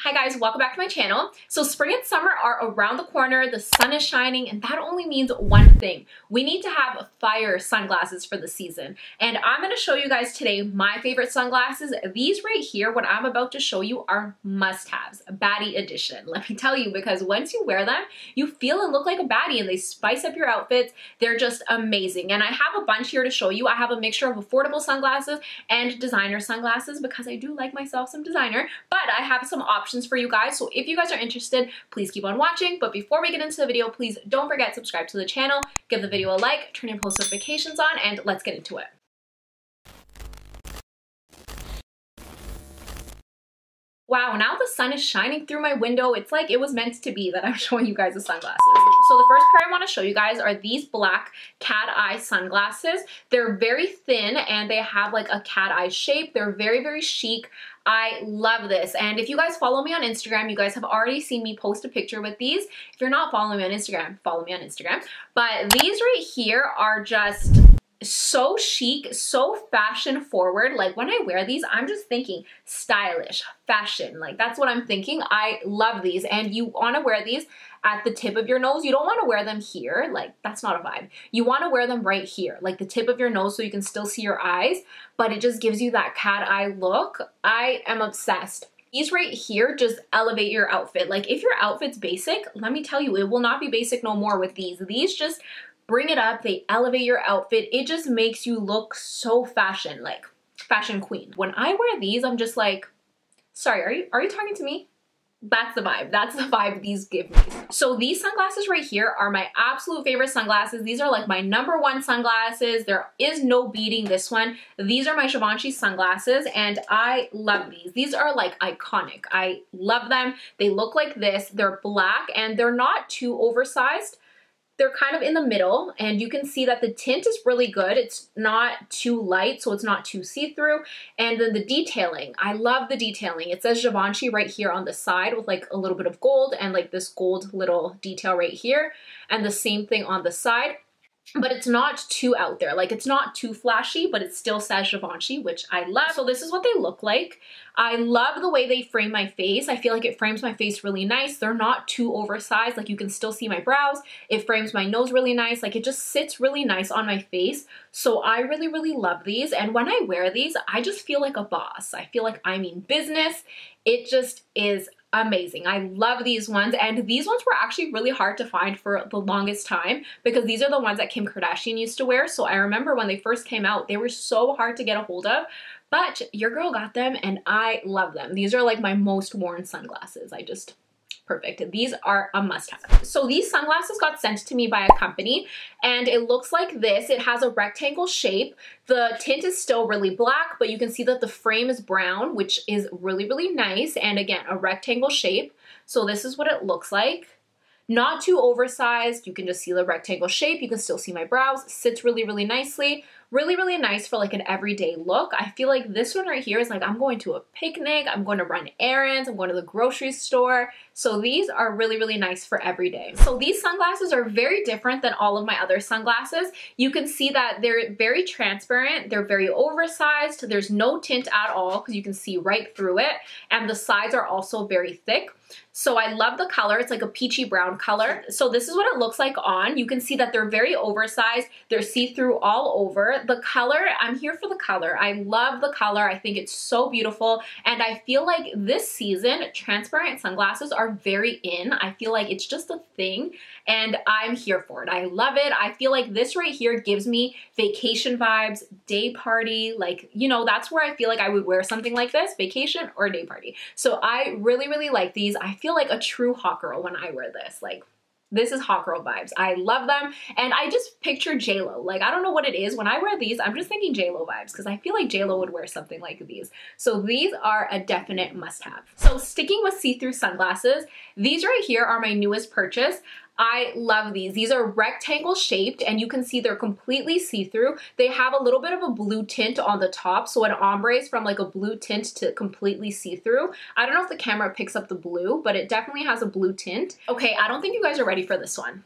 Hi guys, welcome back to my channel. So spring and summer are around the corner, the sun is shining, and that only means one thing. We need to have fire sunglasses for the season. And I'm gonna show you guys today my favorite sunglasses. These right here, what I'm about to show you are must-haves, baddie edition. Let me tell you, because once you wear them, you feel and look like a baddie and they spice up your outfits. They're just amazing. And I have a bunch here to show you. I have a mixture of affordable sunglasses and designer sunglasses because I do like myself some designer, but I have some options for you guys. So if you guys are interested, please keep on watching. But before we get into the video, please don't forget to subscribe to the channel, give the video a like, turn your post notifications on, and let's get into it. Wow, now the sun is shining through my window. It's like it was meant to be that I'm showing you guys the sunglasses. So the first pair I want to show you guys are these black cat eye sunglasses. They're very thin and they have like a cat eye shape. They're very, very chic. I love this. And if you guys follow me on Instagram, you guys have already seen me post a picture with these. If you're not following me on Instagram, follow me on Instagram. But these right here are just so chic, so fashion forward. Like when I wear these, I'm just thinking stylish, fashion. Like that's what I'm thinking. I love these. And you want to wear these at the tip of your nose. You don't want to wear them here. Like that's not a vibe. You want to wear them right here, like the tip of your nose so you can still see your eyes, but it just gives you that cat eye look. I am obsessed. These right here just elevate your outfit. Like if your outfit's basic, let me tell you, it will not be basic no more with these. These just bring it up, they elevate your outfit. It just makes you look so fashion, like fashion queen. When I wear these, I'm just like, sorry, are you talking to me? That's the vibe. That's the vibe these give me. So these sunglasses right here are my absolute favorite sunglasses. These are like my #1 sunglasses. There is no beating this one. These are my Givenchy sunglasses and I love these. These are like iconic. I love them. They look like this. They're black and they're not too oversized. They're kind of in the middle and you can see that the tint is really good. It's not too light, so it's not too see-through. And then the detailing, I love the detailing. It says Givenchy right here on the side with like a little bit of gold and like this gold little detail right here. And the same thing on the side. But it's not too out there. Like it's not too flashy, but it still says Givenchy, which I love. So this is what they look like. I love the way they frame my face. I feel like it frames my face really nice. They're not too oversized. Like you can still see my brows. It frames my nose really nice. Like it just sits really nice on my face. So I really, really love these. And when I wear these, I just feel like a boss. I feel like I mean business. It just is amazing. I love these ones, and these ones were actually really hard to find for the longest time because these are the ones that Kim Kardashian used to wear. So I remember when they first came out, they were so hard to get a hold of, but your girl got them and I love them. These are like my most worn sunglasses. Perfect. These are a must-have. So these sunglasses got sent to me by a company and it looks like this. It has a rectangle shape. The tint is still really black, but you can see that the frame is brown, which is really, really nice. And again, a rectangle shape. So this is what it looks like. Not too oversized. You can just see the rectangle shape. You can still see my brows. Sits really, really nicely. Really, really nice for like an everyday look. I feel like this one right here is like I'm going to a picnic, I'm going to run errands, I'm going to the grocery store. So these are really, really nice for every day. So these sunglasses are very different than all of my other sunglasses. You can see that they're very transparent, they're very oversized, there's no tint at all because you can see right through it. And the sides are also very thick. So I love the color. It's like a peachy brown color. So this is what it looks like on. You can see that they're very oversized. They're see-through all over. The color, I'm here for the color. I love the color. I think it's so beautiful. And I feel like this season, transparent sunglasses are very in. I feel like it's just a thing and I'm here for it. I love it. I feel like this right here gives me vacation vibes, day party. Like, you know, that's where I feel like I would wear something like this, vacation or day party. So I really, really like these. I feel like a true hot girl when I wear this. Like, this is hot girl vibes. I love them. And I just picture J-Lo. Like, I don't know what it is. When I wear these, I'm just thinking J-Lo vibes because I feel like J-Lo would wear something like these. So these are a definite must-have. So sticking with see-through sunglasses, these right here are my newest purchase. I love these. These are rectangle shaped and you can see they're completely see-through. They have a little bit of a blue tint on the top, so it ombres from like a blue tint to completely see-through. I don't know if the camera picks up the blue, but it definitely has a blue tint. Okay, I don't think you guys are ready for this one.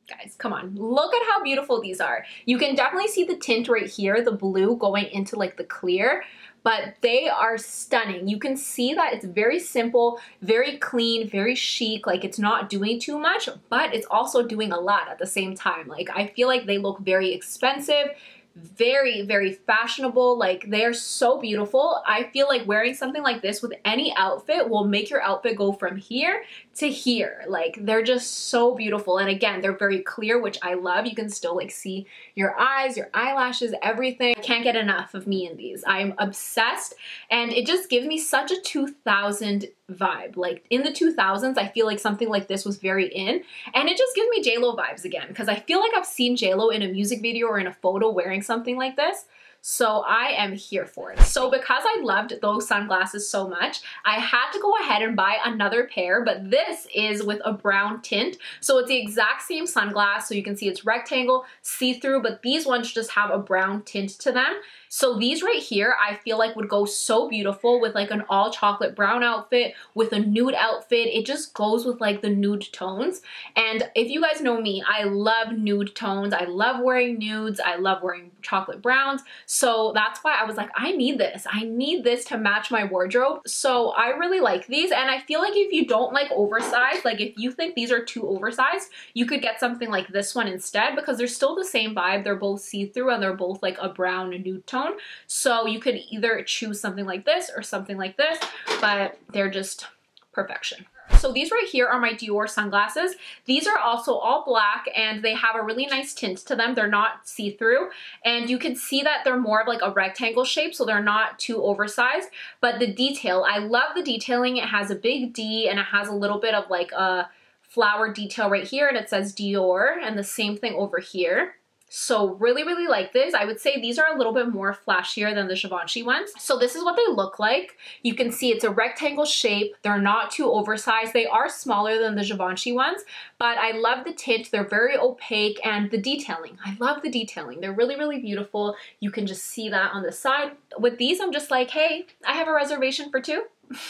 Guys, come on, look at how beautiful these are. You can definitely see the tint right here, the blue going into like the clear, but they are stunning. You can see that it's very simple, very clean, very chic. Like it's not doing too much, but it's also doing a lot at the same time. Like I feel like they look very expensive, very, very fashionable. Like they are so beautiful. I feel like wearing something like this with any outfit will make your outfit go from here to here. Like they're just so beautiful. And again, they're very clear, which I love. You can still like see your eyes, your eyelashes, everything. I can't get enough of me in these. I'm obsessed, and it just gives me such a 2000 vibe. Like in the 2000s, I feel like something like this was very in, and it just gives me JLo vibes again, because I feel like I've seen JLo in a music video or in a photo wearing something like this. So I am here for it. So because I loved those sunglasses so much, I had to go ahead and buy another pair, but this is with a brown tint. So it's the exact same sunglass. So you can see it's rectangle, see-through, but these ones just have a brown tint to them. So these right here, I feel like would go so beautiful with like an all chocolate brown outfit, with a nude outfit. It just goes with like the nude tones. And if you guys know me, I love nude tones. I love wearing nudes. I love wearing chocolate browns. So that's why I was like, I need this. I need this to match my wardrobe. So I really like these. And I feel like if you don't like oversized, like if you think these are too oversized, you could get something like this one instead, because they're still the same vibe. They're both see-through and they're both like a brown nude tone. So you could either choose something like this or something like this, but they're just perfection. So these right here are my DIOR sunglasses. These are also all black and they have a really nice tint to them. They're not see-through, and you can see that they're more of like a rectangle shape, so they're not too oversized. But the detail, I love the detailing. It has a big D and it has a little bit of like a flower detail right here, and it says DIOR, and the same thing over here. So really, really like this. I would say these are a little bit more flashier than the Givenchy ones. So this is what they look like. You can see it's a rectangle shape. They're not too oversized. They are smaller than the Givenchy ones, but I love the tint. They're very opaque, and the detailing. I love the detailing. They're really, really beautiful. You can just see that on the side. With these, I'm just like, hey, I have a reservation for two.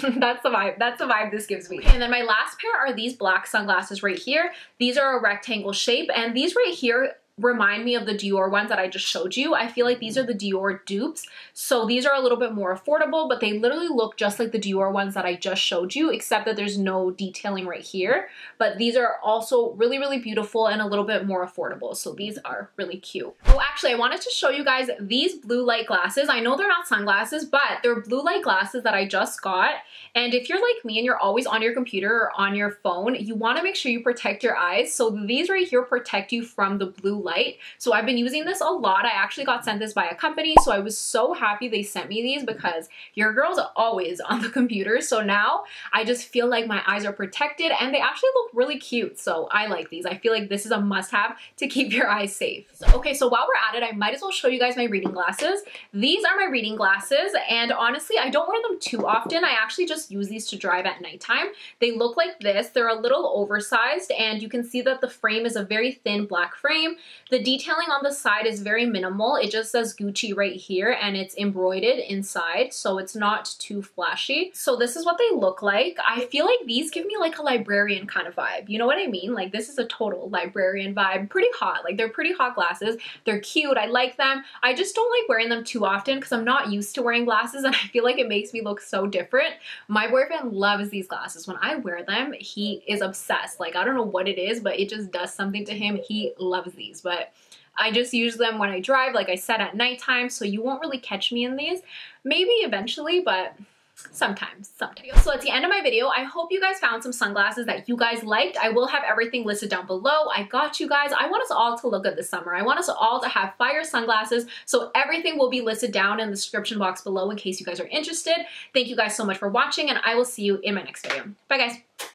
That's the vibe. That's the vibe this gives me. Okay, and then my last pair are these black sunglasses right here. These are a rectangle shape, and these right here remind me of the DIOR ones that I just showed you. I feel like these are the DIOR dupes. So these are a little bit more affordable, but they literally look just like the DIOR ones that I just showed you, except that there's no detailing right here. But these are also really, really beautiful and a little bit more affordable. So these are really cute. Oh, actually, I wanted to show you guys these blue light glasses. I know they're not sunglasses, but they're blue light glasses that I just got. And if you're like me and you're always on your computer or on your phone, you want to make sure you protect your eyes. So these right here protect you from the blue light. So I've been using this a lot. I actually got sent this by a company, so I was so happy they sent me these, because your girl's always on the computer. So now I just feel like my eyes are protected, and they actually look really cute. So I like these. I feel like this is a must-have to keep your eyes safe. Okay, so while we're at it, I might as well show you guys my reading glasses. These are my reading glasses, and honestly, I don't wear them too often. I actually just use these to drive at nighttime. They look like this. They're a little oversized, and you can see that the frame is a very thin black frame. The detailing on the side is very minimal. It just says Gucci right here, and it's embroidered inside, so it's not too flashy. So this is what they look like. I feel like these give me like a librarian kind of vibe. You know what I mean? Like this is a total librarian vibe. Pretty hot. Like they're pretty hot glasses. They're cute. I like them. I just don't like wearing them too often because I'm not used to wearing glasses, and I feel like it makes me look so different. My boyfriend loves these glasses. When I wear them, he is obsessed. Like I don't know what it is, but it just does something to him. He loves these, but I just use them when I drive, like I said, at nighttime, so you won't really catch me in these. Maybe eventually, but sometimes. So that's the end of my video. I hope you guys found some sunglasses that you guys liked. I will have everything listed down below. I got you guys. I want us all to look good this summer. I want us all to have fire sunglasses. So everything will be listed down in the description box below in case you guys are interested. Thank you guys so much for watching, and I will see you in my next video. Bye guys.